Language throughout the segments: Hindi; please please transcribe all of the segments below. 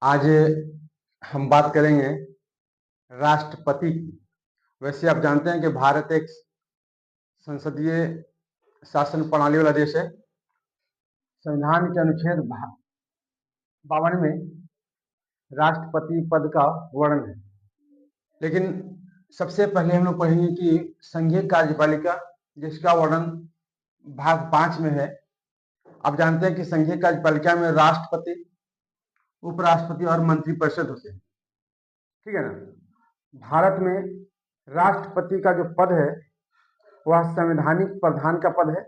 आज हम बात करेंगे राष्ट्रपति की। वैसे आप जानते हैं कि भारत एक संसदीय शासन प्रणाली वाला देश है। संविधान के अनुच्छेद 52 में राष्ट्रपति पद का वर्णन है। लेकिन सबसे पहले हम लोग पढ़ेंगे कि संघीय कार्यपालिका, जिसका वर्णन भाग 5 में है। आप जानते हैं कि संघीय कार्यपालिका में राष्ट्रपति, उपराष्ट्रपति और मंत्रिपरिषद होते हैं। ठीक है ना। भारत में राष्ट्रपति का जो पद है वह संवैधानिक प्रधान का पद है।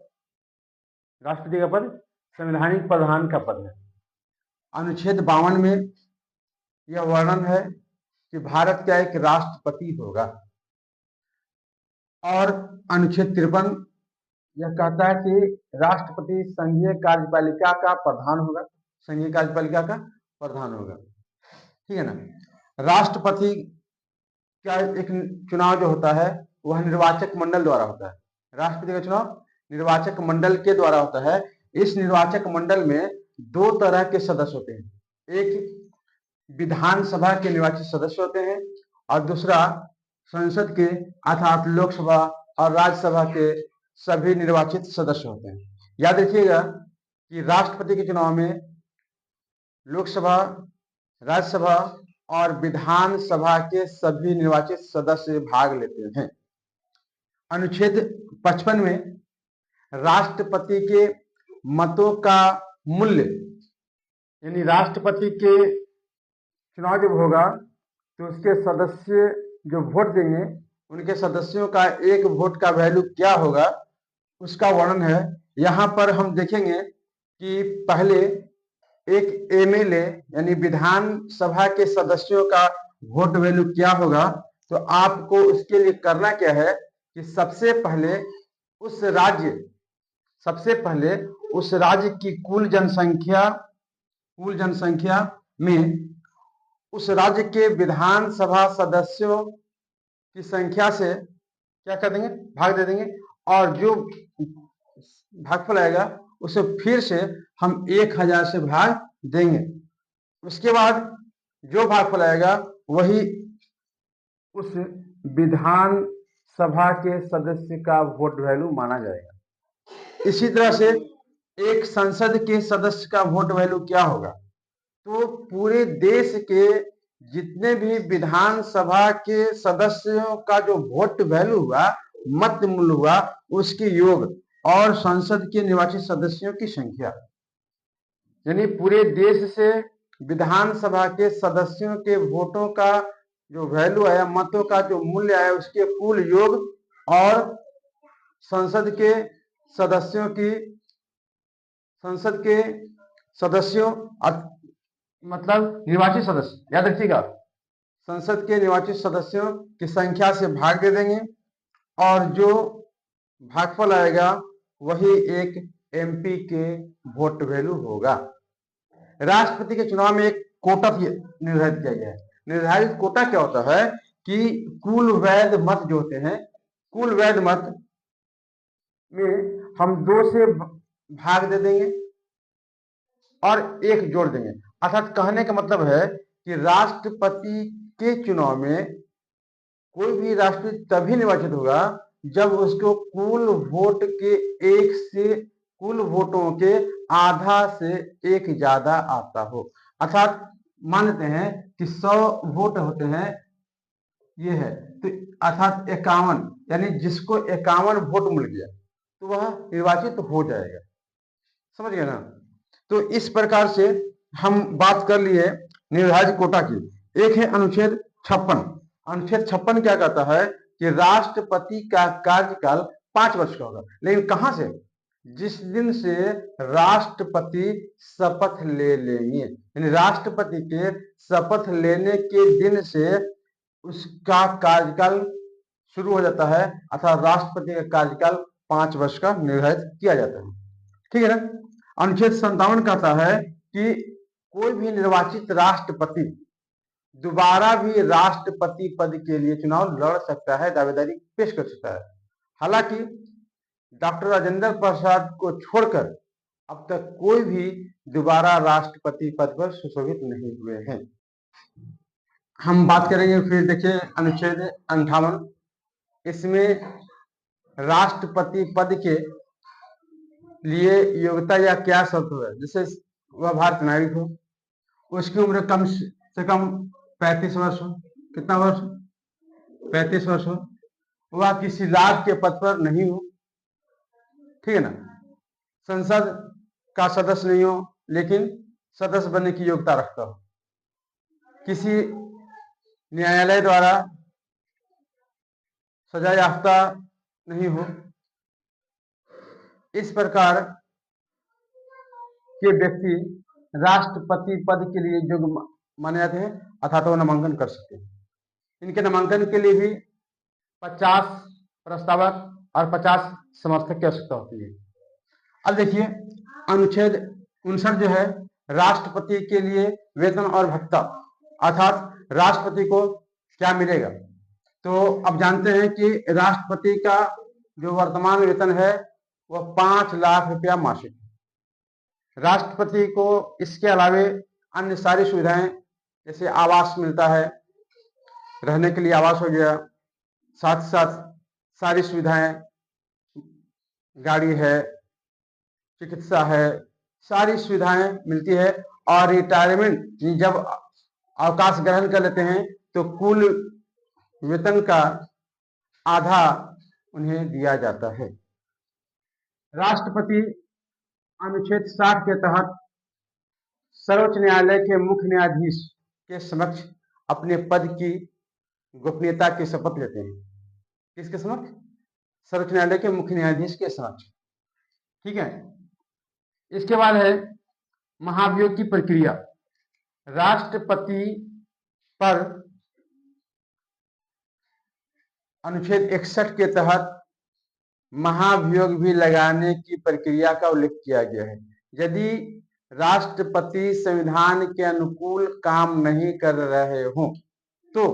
राष्ट्रपति का पद संवैधानिक प्रधान का पद है। अनुच्छेद 52 में यह वर्णन है कि भारत का एक राष्ट्रपति होगा। और अनुच्छेद 53 यह कहता है कि राष्ट्रपति संघीय कार्यपालिका का प्रधान होगा। संघीय कार्यपालिका का प्रधान होगा। ठीक है ना। राष्ट्रपति का एक चुनाव जो होता है वह निर्वाचक मंडल द्वारा होता है। राष्ट्रपति का चुनाव निर्वाचक मंडल के द्वारा होता है। इस निर्वाचक मंडल में दो तरह के सदस्य होते हैं। एक विधानसभा के निर्वाचित सदस्य होते हैं और दूसरा संसद के अर्थात लोकसभा और राज्यसभा के सभी निर्वाचित सदस्य होते हैं। याद रखिएगा कि राष्ट्रपति के चुनाव में लोकसभा, राज्यसभा और विधानसभा के सभी निर्वाचित सदस्य भाग लेते हैं। अनुच्छेद 55 में राष्ट्रपति के मतों का मूल्य, यानी राष्ट्रपति के चुनाव जब होगा तो उसके सदस्य जो वोट देंगे उनके सदस्यों का एक वोट का वैल्यू क्या होगा उसका वर्णन है। यहाँ पर हम देखेंगे कि पहले एक एमएलए यानी विधानसभा के सदस्यों का वोट वैल्यू क्या होगा। तो आपको उसके लिए करना क्या है कि सबसे पहले उस राज्य की कुल जनसंख्या में उस राज्य के विधानसभा सदस्यों की संख्या से क्या कर देंगे, भाग दे देंगे। और जो भागफल आएगा उसे फिर से हम 1000 से भाग देंगे। उसके बाद जो भागफल आएगा वही उस विधानसभा के सदस्य का वोट वैल्यू माना जाएगा। इसी तरह से एक संसद के सदस्य का वोट वैल्यू क्या होगा। तो पूरे देश के जितने भी विधानसभा के सदस्यों का जो वोट वैल्यू हुआ, मत मूल्य हुआ, उसके योग और संसद के निर्वाचित सदस्यों की संख्या, यानी पूरे देश से विधानसभा के सदस्यों के वोटों का जो वैल्यू आया, मतों का जो मूल्य आया, उसके कुल योग और संसद के सदस्यों मतलब निर्वाचित सदस्य, याद रखिएगा, संसद के निर्वाचित सदस्यों की संख्या से भाग दे देंगे और जो भागफल आएगा वही एक एमपी के वोट वैल्यू होगा। राष्ट्रपति के चुनाव में एक कोटा निर्धारित किया गया है। निर्धारित कोटा क्या होता है कि कुल वैध मत जो होते हैं, कुल वैध मत में हम 2 से भाग दे देंगे और 1 जोड़ देंगे। अर्थात कहने का मतलब है कि राष्ट्रपति के चुनाव में कोई भी राष्ट्रपति तभी निर्वाचित होगा जब उसको कुल वोटों के आधा से 1 ज्यादा आता हो। अर्थात मानते हैं कि 100 वोट होते हैं, ये है तो अर्थात 51, यानी जिसको 51 वोट मिल गया तो वह निर्वाचित हो जाएगा। समझ गए ना। तो इस प्रकार से हम बात कर लिए निर्धारित कोटा की। एक है अनुच्छेद 56। अनुच्छेद 56 क्या कहता है कि राष्ट्रपति का कार्यकाल 5 वर्ष का होगा। लेकिन कहां से, जिस दिन से राष्ट्रपति शपथ ले लेंगे, यानी राष्ट्रपति के शपथ लेने के दिन से उसका कार्यकाल शुरू हो जाता है। अर्थात राष्ट्रपति का कार्यकाल 5 वर्ष का निर्धारित किया जाता है। ठीक है ना। अनुच्छेद 57 कहता है कि कोई भी निर्वाचित राष्ट्रपति दोबारा भी राष्ट्रपति पद के लिए चुनाव लड़ सकता है, दावेदारी पेश कर सकता है। हालांकि डॉक्टर राजेंद्र प्रसाद को छोड़कर अब तक कोई भी दोबारा राष्ट्रपति पद पर सुशोभित नहीं हुए हैं। हम बात करेंगे फिर देखिए अनुच्छेद 58, इसमें राष्ट्रपति पद के लिए योग्यता या क्या शर्त है, जैसे वह भारत नागरिक हो, उसकी उम्र कम से कम 35 वर्ष हो, कितना वर्ष, 35 वर्ष हो, वह किसी राज्य के पद पर नहीं हो, ठीक है ना, संसद का सदस्य नहीं हो लेकिन सदस्य बनने की योग्यता रखता हो, किसी न्यायालय द्वारा सजा याफ्ता नहीं हो, इस प्रकार के व्यक्ति राष्ट्रपति पद के लिए योग्य माने जाते हैं, अर्थात वो नामांकन कर सकते हैं। इनके नामांकन के लिए भी 50 प्रस्तावक और 50 समर्थक की आवश्यकता होती है। अब देखिए अनुच्छेद 59 जो है, राष्ट्रपति के लिए वेतन और भत्ता, अर्थात राष्ट्रपति को क्या मिलेगा। तो अब जानते हैं कि राष्ट्रपति का जो वर्तमान वेतन है वह 5 लाख रुपया मासिक। राष्ट्रपति को इसके अलावे अन्य सारी सुविधाएं जैसे आवास मिलता है, रहने के लिए आवास हो गया, साथ साथ सारी सुविधाएं, गाड़ी है, चिकित्सा है, सारी सुविधाएं मिलती है। और रिटायरमेंट जब अवकाश ग्रहण कर लेते हैं तो कुल वेतन का आधा उन्हें दिया जाता है। राष्ट्रपति अनुच्छेद 60 के तहत सर्वोच्च न्यायालय के मुख्य न्यायाधीश के समक्ष अपने पद की गोपनीयता की शपथ लेते हैं। किसके समक्ष? सर्वोच्च न्यायालय के मुख्य न्यायाधीश के समक्ष, ठीक है। इसके बाद है महाभियोग की प्रक्रिया। राष्ट्रपति पर अनुच्छेद 61 के तहत महाभियोग भी लगाने की प्रक्रिया का उल्लेख किया गया है। यदि राष्ट्रपति संविधान के अनुकूल काम नहीं कर रहे हो तो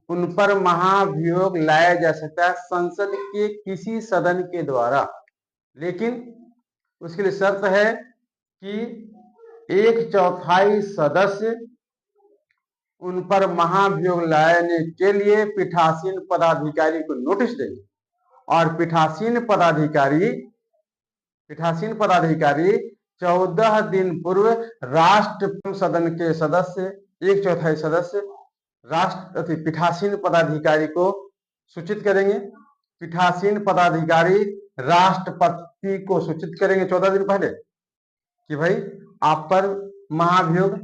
उन पर महाभियोग लाया जा सकता है संसद के किसी सदन के द्वारा, लेकिन उसके लिए शर्त है कि 1/4 सदस्य उन पर महाभियोग लाने के लिए पीठासीन पदाधिकारी को नोटिस देंगे और पीठासीन पदाधिकारी 14 दिन पूर्व राष्ट्र सदन के सदस्य 1/4 सदस्य पीठासीन पदाधिकारी को सूचित करेंगे। पीठासीन पदाधिकारी राष्ट्रपति को सूचित करेंगे 14 दिन पहले कि भाई आप पर महाभियोग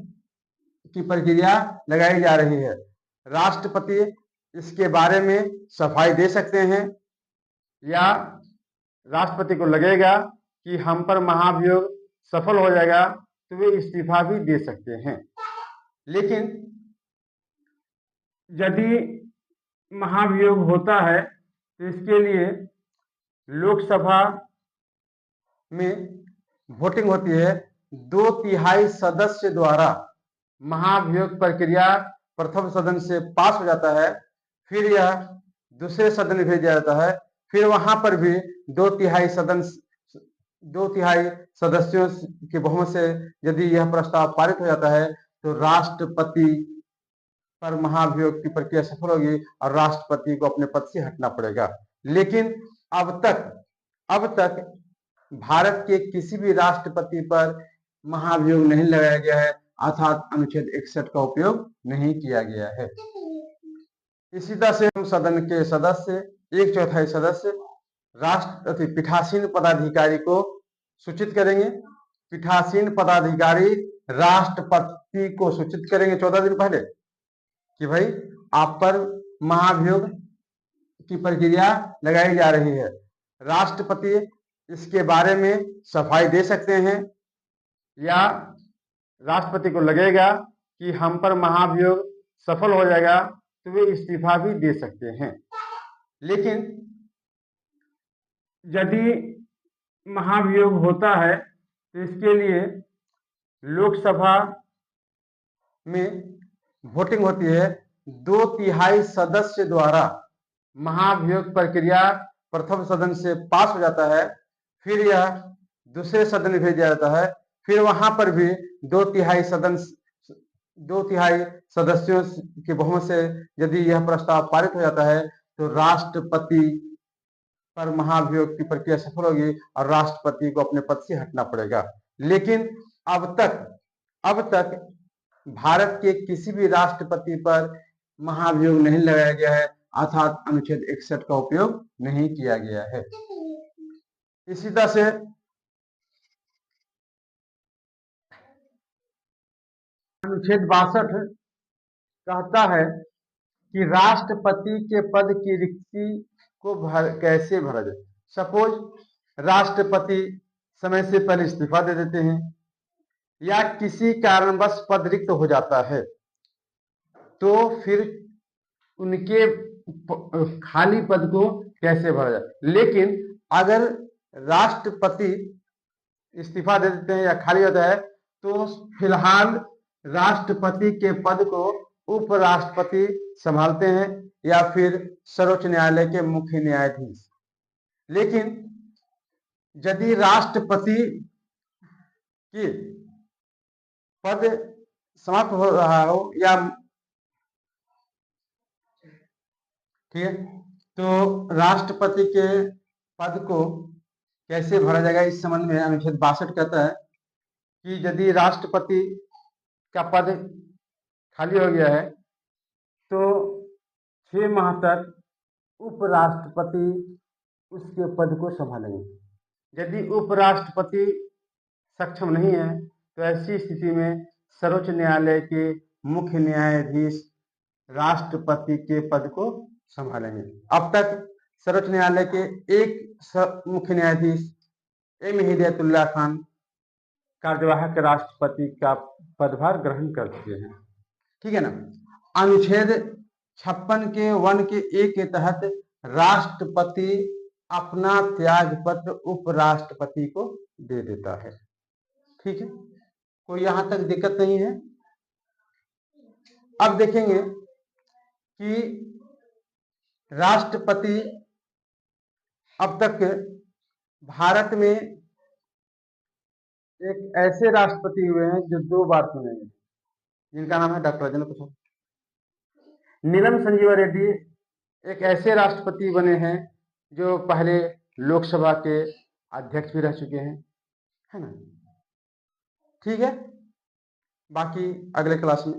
की प्रक्रिया लगाई जा रही है। राष्ट्रपति इसके बारे में सफाई दे सकते हैं या राष्ट्रपति को लगेगा कि हम पर महाभियोग सफल हो जाएगा तो वे इस्तीफा भी दे सकते हैं। लेकिन यदि महाभियोग होता है तो इसके लिए लोकसभा में वोटिंग होती है, 2/3 सदस्य द्वारा महाभियोग प्रक्रिया प्रथम सदन से पास हो जाता है, फिर यह दूसरे सदन में भेजा जाता है, फिर वहां पर भी 2/3 सदस्यों के बहुमत से यदि यह प्रस्ताव पारित हो जाता है तो राष्ट्रपति पर महाभियोग की प्रक्रिया सफल होगी और राष्ट्रपति को अपने पद से हटना पड़ेगा। लेकिन अब तक भारत के किसी भी राष्ट्रपति पर महाभियोग नहीं लगाया गया है, अर्थात अनुच्छेद 61 का उपयोग नहीं किया गया है। इसी तरह से सदन के सदस्य 1/4 सदस्य राष्ट्रपति पीठासीन पदाधिकारी को सूचित करेंगे। पीठासीन पदाधिकारी राष्ट्रपति को सूचित करेंगे 14 दिन पहले कि भाई आप पर महाभियोग की प्रक्रिया लगाई जा रही है। राष्ट्रपति इसके बारे में सफाई दे सकते हैं या राष्ट्रपति को लगेगा कि हम पर महाभियोग सफल हो जाएगा तो वे इस्तीफा भी दे सकते हैं। लेकिन यदि महाभियोग होता है तो इसके लिए लोकसभा में वोटिंग होती है, 2/3 सदस्य द्वारा महाभियोग प्रक्रिया प्रथम सदन से पास हो जाता है, फिर यह दूसरे सदन में भेज दिया जाता है, फिर वहां पर भी 2/3 सदस्यों के बहुमत से यदि यह प्रस्ताव पारित हो जाता है तो राष्ट्रपति पर महाभियोग की प्रक्रिया सफल होगी और राष्ट्रपति को अपने पद से हटना पड़ेगा। लेकिन अब तक भारत के किसी भी राष्ट्रपति पर महाभियोग नहीं लगाया गया है, अर्थात अनुच्छेद 61 का उपयोग नहीं किया गया है। इसी तरह से अनुच्छेद 62 कहता है कि राष्ट्रपति के पद की रिक्ति को कैसे भरा जाए। सपोज राष्ट्रपति समय से पहले इस्तीफा दे देते हैं या किसी कारणवश पद रिक्त हो जाता है, तो फिर उनके खाली पद को कैसे भरा जाए। लेकिन अगर राष्ट्रपति इस्तीफा दे देते हैं या खाली होता है तो फिलहाल राष्ट्रपति के पद को उपराष्ट्रपति संभालते हैं या फिर सर्वोच्च न्यायालय के मुख्य न्यायाधीश। लेकिन यदि राष्ट्रपति की पद समाप्त हो रहा हो या ठीक है, तो राष्ट्रपति के पद को कैसे भरा जाएगा, इस संबंध में अनुच्छेद 62 कहता है कि यदि राष्ट्रपति का पद खाली हो गया है तो 6 माह तक उपराष्ट्रपति उसके पद को संभालेंगे। यदि उपराष्ट्रपति सक्षम नहीं है तो ऐसी स्थिति में सर्वोच्च न्यायालय के मुख्य न्यायाधीश राष्ट्रपति के पद को संभालेंगे। अब तक सर्वोच्च न्यायालय के एक मुख्य न्यायाधीश एम हिदायतुल्लाह खान कार्यवाहक राष्ट्रपति का पदभार ग्रहण कर चुके हैं। ठीक है ना। अनुच्छेद 56 के 1 के ए के तहत राष्ट्रपति अपना त्याग पत्र उपराष्ट्रपति को दे देता है। ठीक है, कोई यहां तक दिक्कत नहीं है। अब देखेंगे कि राष्ट्रपति अब तक भारत में एक ऐसे राष्ट्रपति हुए हैं जो 2 बार चुने गए, जिनका नाम है डॉक्टर राजेंद्र प्रसाद। नीलम संजीवा रेड्डी एक ऐसे राष्ट्रपति बने हैं जो पहले लोकसभा के अध्यक्ष भी रह चुके हैं, है ना। ठीक है, बाकी अगले क्लास में